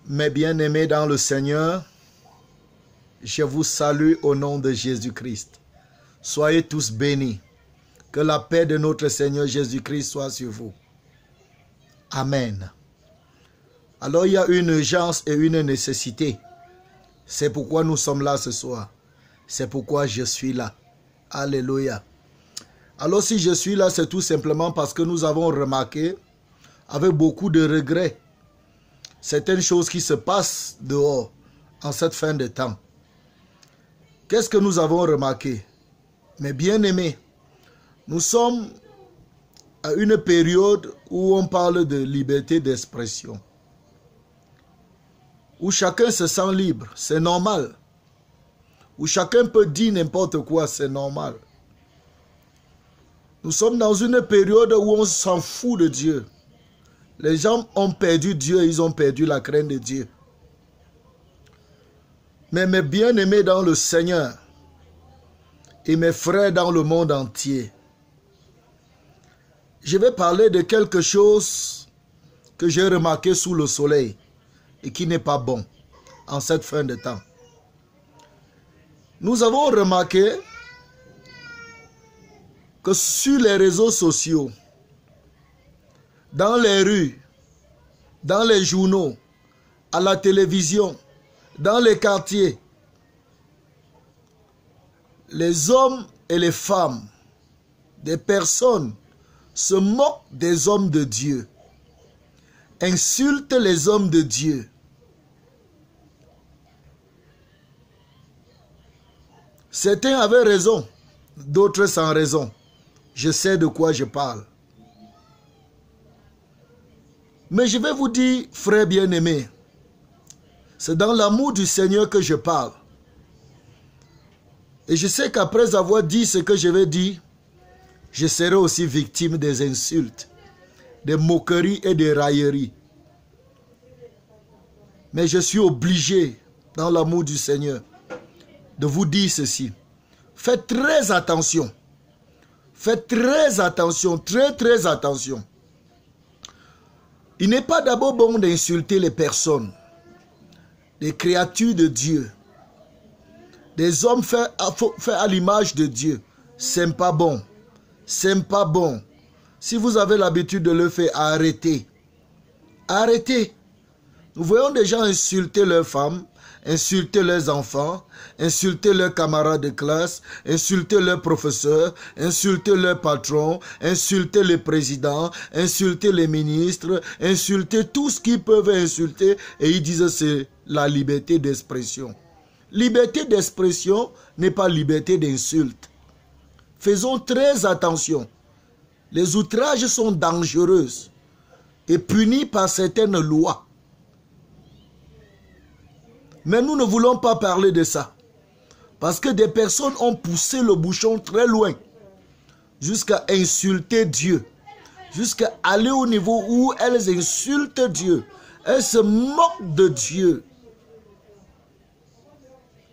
Mes bien-aimés dans le Seigneur, je vous salue au nom de Jésus-Christ. Soyez tous bénis. Que la paix de notre Seigneur Jésus-Christ soit sur vous. Amen. Alors il y a une urgence et une nécessité. C'est pourquoi nous sommes là ce soir. C'est pourquoi je suis là. Alléluia. Alors si je suis là, c'est tout simplement parce que nous avons remarqué, avec beaucoup de regrets, certaines choses qui se passent dehors en cette fin de temps. Qu'est-ce que nous avons remarqué? Mes bien-aimés, nous sommes à une période où on parle de liberté d'expression, où chacun se sent libre, c'est normal. Où chacun peut dire n'importe quoi, c'est normal. Nous sommes dans une période où on s'en fout de Dieu. Les gens ont perdu Dieu, ils ont perdu la crainte de Dieu. Mais mes bien-aimés dans le Seigneur et mes frères dans le monde entier, je vais parler de quelque chose que j'ai remarqué sous le soleil et qui n'est pas bon en cette fin de temps. Nous avons remarqué que sur les réseaux sociaux, dans les rues, dans les journaux, à la télévision, dans les quartiers, les hommes et les femmes, des personnes se moquent des hommes de Dieu, insultent les hommes de Dieu. Certains avaient raison, d'autres sans raison. Je sais de quoi je parle. Mais je vais vous dire, frères bien-aimés, c'est dans l'amour du Seigneur que je parle. Et je sais qu'après avoir dit ce que je vais dire, je serai aussi victime des insultes, des moqueries et des railleries. Mais je suis obligé, dans l'amour du Seigneur, de vous dire ceci. Faites très attention. Faites très attention, très attention. Il n'est pas d'abord bon d'insulter les personnes, les créatures de Dieu, des hommes faits à l'image de Dieu. C'est pas bon. C'est pas bon. Si vous avez l'habitude de le faire, arrêtez. Arrêtez. Nous voyons des gens insulter leurs femmes, insulter leurs enfants, insulter leurs camarades de classe, insulter leurs professeurs, insulter leurs patrons, insulter les présidents, insulter les ministres, insulter tout ce qu'ils peuvent insulter, et ils disent c'est la liberté d'expression. Liberté d'expression n'est pas liberté d'insulte. Faisons très attention. Les outrages sont dangereux et punis par certaines lois. Mais nous ne voulons pas parler de ça. Parce que des personnes ont poussé le bouchon très loin. Jusqu'à insulter Dieu. Jusqu'à aller au niveau où elles insultent Dieu. Elles se moquent de Dieu.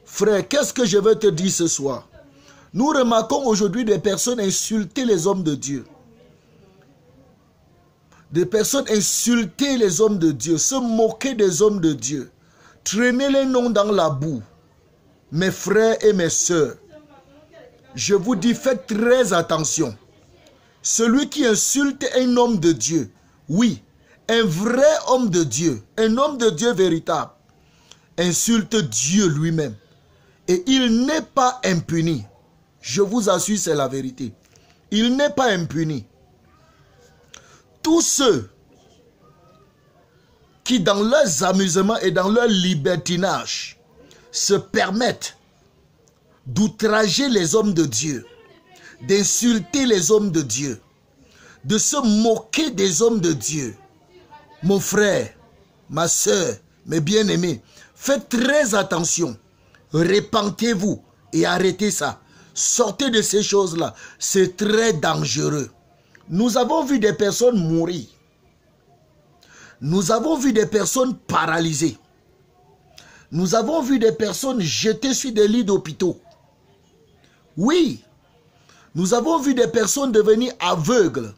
Frère, qu'est-ce que je vais te dire ce soir? Nous remarquons aujourd'hui des personnes insulter les hommes de Dieu. Des personnes insulter les hommes de Dieu. Se moquer des hommes de Dieu. Traîner les noms dans la boue. Mes frères et mes sœurs, je vous dis, faites très attention. Celui qui insulte un homme de Dieu, oui, un vrai homme de Dieu, un homme de Dieu véritable, insulte Dieu lui-même. Et il n'est pas impuni. Je vous assure, c'est la vérité. Il n'est pas impuni. Tous ceux qui dans leurs amusements et dans leur libertinage se permettent d'outrager les hommes de Dieu, d'insulter les hommes de Dieu, de se moquer des hommes de Dieu. Mon frère, ma soeur, mes bien-aimés, faites très attention. Repentez-vous et arrêtez ça. Sortez de ces choses-là. C'est très dangereux. Nous avons vu des personnes mourir. Nous avons vu des personnes paralysées. Nous avons vu des personnes jetées sur des lits d'hôpitaux. Oui, nous avons vu des personnes devenir aveugles.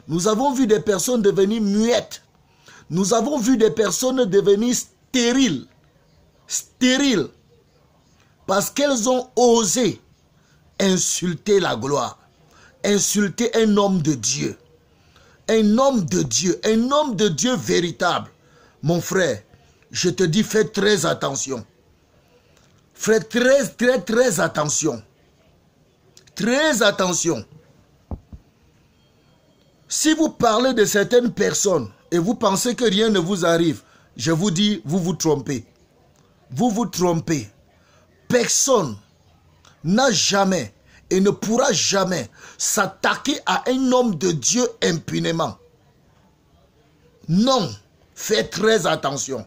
Nous avons vu des personnes devenir muettes. Nous avons vu des personnes devenir stériles. Stériles. Parce qu'elles ont osé insulter la gloire. Insulter un homme de Dieu. Un homme de Dieu. Un homme de Dieu véritable. Mon frère, je te dis, fais très attention. Fais très attention. Très attention. Si vous parlez de certaines personnes et vous pensez que rien ne vous arrive, je vous dis, vous vous trompez. Vous vous trompez. Personne n'a jamais et ne pourra jamais s'attaquer à un homme de Dieu impunément. Non, faites très attention.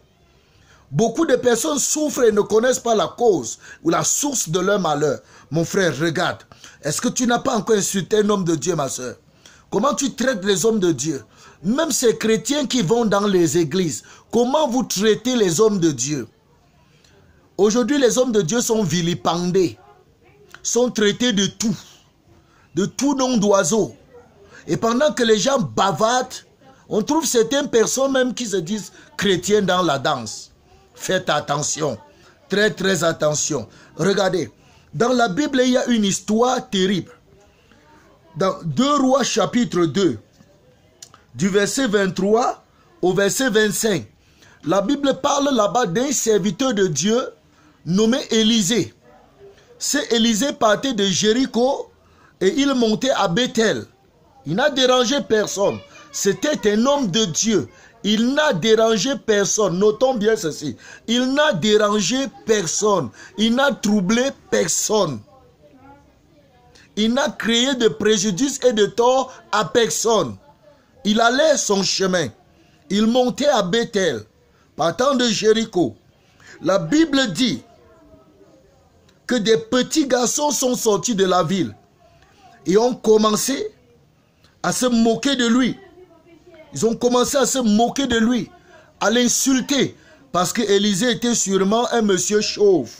Beaucoup de personnes souffrent et ne connaissent pas la cause ou la source de leur malheur. Mon frère, regarde. Est-ce que tu n'as pas encore insulté un homme de Dieu, ma soeur? Comment tu traites les hommes de Dieu? Même ces chrétiens qui vont dans les églises, comment vous traitez les hommes de Dieu? Aujourd'hui, les hommes de Dieu sont vilipendés, sont traités de tout nom d'oiseau. Et pendant que les gens bavardent, on trouve certaines personnes même qui se disent chrétiens dans la danse. Faites attention, très attention. Regardez, dans la Bible, il y a une histoire terrible. Dans 2 Rois chapitre 2, du verset 23 au verset 25, la Bible parle là-bas d'un serviteur de Dieu nommé Élisée. C'est Élisée partait de Jéricho et il montait à Bethel. Il n'a dérangé personne. C'était un homme de Dieu. Il n'a dérangé personne. Notons bien ceci. Il n'a dérangé personne. Il n'a troublé personne. Il n'a créé de préjudice et de tort à personne. Il allait son chemin. Il montait à Bethel, partant de Jéricho. La Bible dit que des petits garçons sont sortis de la ville et ont commencé à se moquer de lui. Ils ont commencé à se moquer de lui, à l'insulter, parce que Élisée était sûrement un monsieur chauve.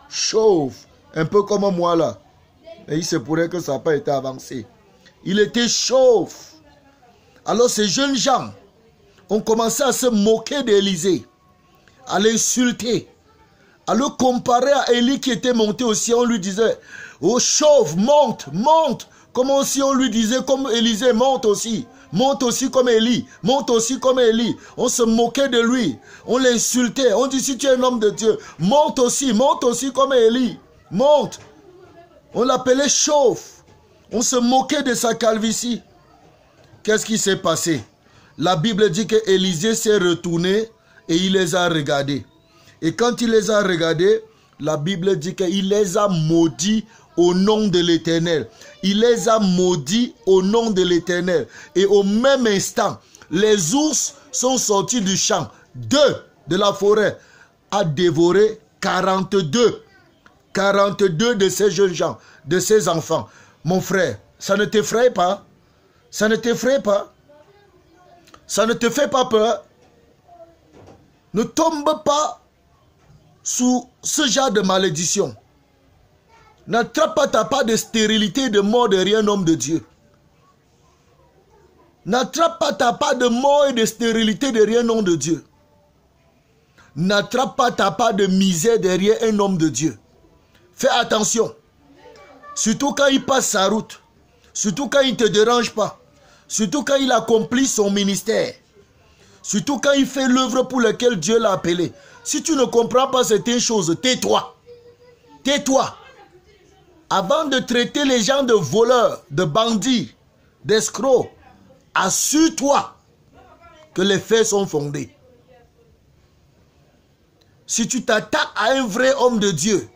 Chauve, un peu comme moi là. Et il se pourrait que ça n'a pas été avancé. Il était chauve. Alors ces jeunes gens ont commencé à se moquer d'Élisée, à l'insulter, à le comparer à Élie qui était monté au ciel. On lui disait, oh chauve, monte, monte. Comme si on lui disait, comme Élisée, monte aussi comme Élie, monte aussi comme Élie. On se moquait de lui, on l'insultait. On dit, si tu es un homme de Dieu, monte aussi comme Élie, monte. On l'appelait chauve. On se moquait de sa calvitie. Qu'est-ce qui s'est passé? La Bible dit que Élisée s'est retourné et il les a regardés. Et quand il les a regardés, la Bible dit qu'il les a maudits au nom de l'Éternel. Il les a maudits au nom de l'Éternel. Et au même instant, les ours sont sortis du champ. 2 de la forêt a dévoré 42 de ces jeunes gens, de ces enfants. Mon frère, ça ne t'effraie pas? Ça ne t'effraie pas? Ça ne te fait pas peur? Ne tombe pas sous ce genre de malédiction. N'attrape pas ta part de stérilité, de mort de rien, homme de Dieu. N'attrape pas ta part de mort et de stérilité de rien, homme de Dieu. N'attrape pas ta part de misère derrière un homme de Dieu. Fais attention. Surtout quand il passe sa route. Surtout quand il ne te dérange pas. Surtout quand il accomplit son ministère. Surtout quand il fait l'œuvre pour laquelle Dieu l'a appelé. Si tu ne comprends pas certaines choses, tais-toi. Tais-toi. Avant de traiter les gens de voleurs, de bandits, d'escrocs, assure-toi que les faits sont fondés. Si tu t'attaques à un vrai homme de Dieu,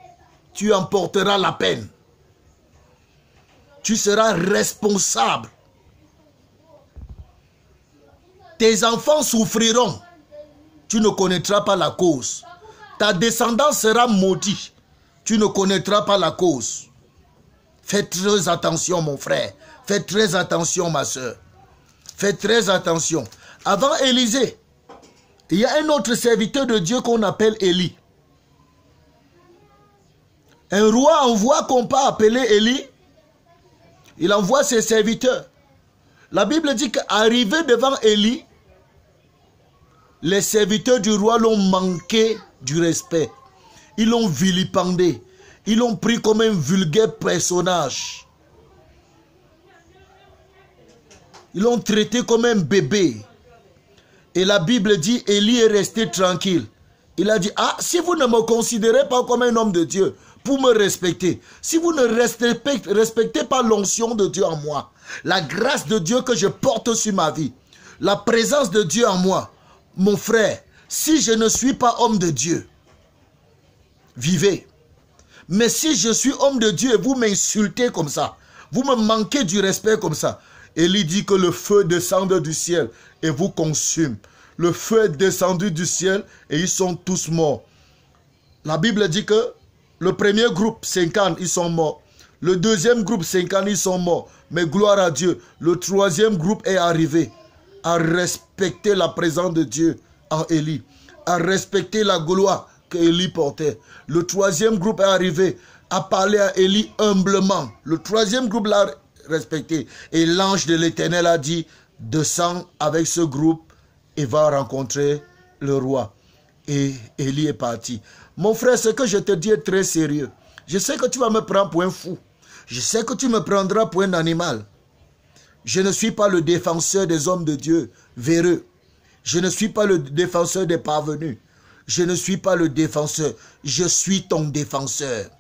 tu en porteras la peine. Tu seras responsable. Tes enfants souffriront. Tu ne connaîtras pas la cause. Ta descendance sera maudite. Tu ne connaîtras pas la cause. Fais très attention, mon frère. Fais très attention, ma soeur. Fais très attention. Avant Élisée, il y a un autre serviteur de Dieu qu'on appelle Élie. Un roi envoie qu'on peut appeler Élie. Il envoie ses serviteurs. La Bible dit qu'arrivé devant Élie, Les serviteurs du roi l'ont manqué du respect. Ils l'ont vilipendé. Ils l'ont pris comme un vulgaire personnage. Ils l'ont traité comme un bébé. Et la Bible dit, Élie est resté tranquille. Il a dit, ah, si vous ne me considérez pas comme un homme de Dieu, pour me respecter, si vous ne respectez pas l'onction de Dieu en moi, la grâce de Dieu que je porte sur ma vie, la présence de Dieu en moi, mon frère, si je ne suis pas homme de Dieu, vivez. Mais si je suis homme de Dieu et vous m'insultez comme ça, vous me manquez du respect comme ça, Élie dit que le feu descend du ciel et vous consume. Le feu est descendu du ciel et ils sont tous morts. La Bible dit que le premier groupe, 50, ils sont morts. Le deuxième groupe, 50, ils sont morts. Mais gloire à Dieu, le troisième groupe est arrivé à respecter la présence de Dieu en Élie, à respecter la gloire que Élie portait. Le troisième groupe est arrivé à parler à Élie humblement. Le troisième groupe l'a respecté. Et l'ange de l'Éternel a dit, descends avec ce groupe et va rencontrer le roi. Et Élie est parti. Mon frère, ce que je te dis est très sérieux. Je sais que tu vas me prendre pour un fou. Je sais que tu me prendras pour un animal. Je ne suis pas le défenseur des hommes de Dieu véreux. Je ne suis pas le défenseur des parvenus. Je ne suis pas le défenseur. Je suis ton défenseur.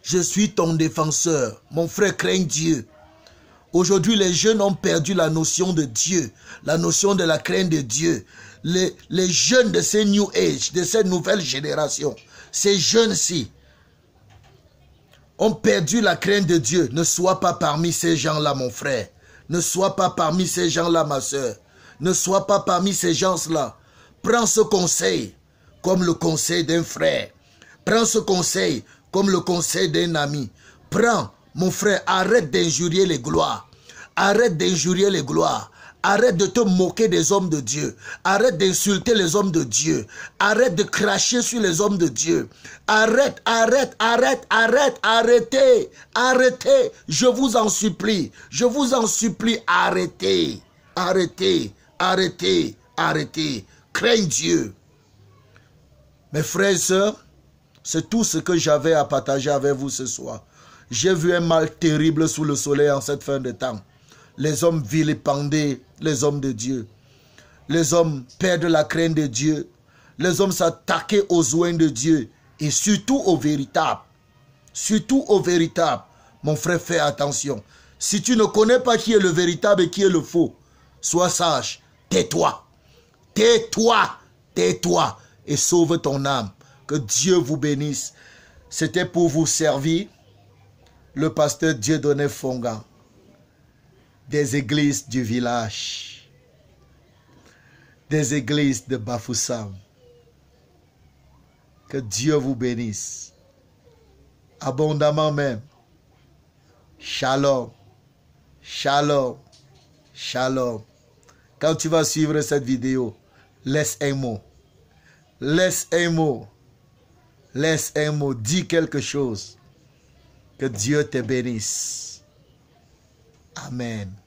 Je suis ton défenseur. Mon frère, crains Dieu. Aujourd'hui, les jeunes ont perdu la notion de Dieu, la notion de la crainte de Dieu. Les jeunes de ces New Age, de cette nouvelle génération, ces jeunes-ci ont perdu la crainte de Dieu. Ne sois pas parmi ces gens-là, mon frère. Ne sois pas parmi ces gens-là, ma soeur. Ne sois pas parmi ces gens-là. Prends ce conseil comme le conseil d'un frère. Prends ce conseil comme le conseil d'un ami. Prends, mon frère, arrête d'injurier les gloires. Arrête d'injurier les gloires. Arrête de te moquer des hommes de Dieu. Arrête d'insulter les hommes de Dieu. Arrête de cracher sur les hommes de Dieu. Arrête, arrête, arrête, arrête, arrêtez. Arrêtez. Je vous en supplie. Je vous en supplie, arrêtez. Arrêtez, arrêtez, arrêtez. Craigne Dieu. Mes frères et sœurs, c'est tout ce que j'avais à partager avec vous ce soir. J'ai vu un mal terrible sous le soleil en cette fin de temps. Les hommes vilipendés, les hommes de Dieu. Les hommes perdent la crainte de Dieu. Les hommes s'attaquaient aux oins de Dieu. Et surtout aux véritables. Surtout aux véritables. Mon frère, fais attention. Si tu ne connais pas qui est le véritable et qui est le faux, sois sage. Tais-toi. Tais-toi. Tais-toi. Et sauve ton âme. Que Dieu vous bénisse. C'était pour vous servir le pasteur Dieudonné Fonga des églises du village, des églises de Bafoussam. Que Dieu vous bénisse abondamment même. Shalom, shalom, shalom. Quand tu vas suivre cette vidéo, laisse un mot. Laisse un mot. Laisse un mot. Dis quelque chose. Que Dieu te bénisse. Amen.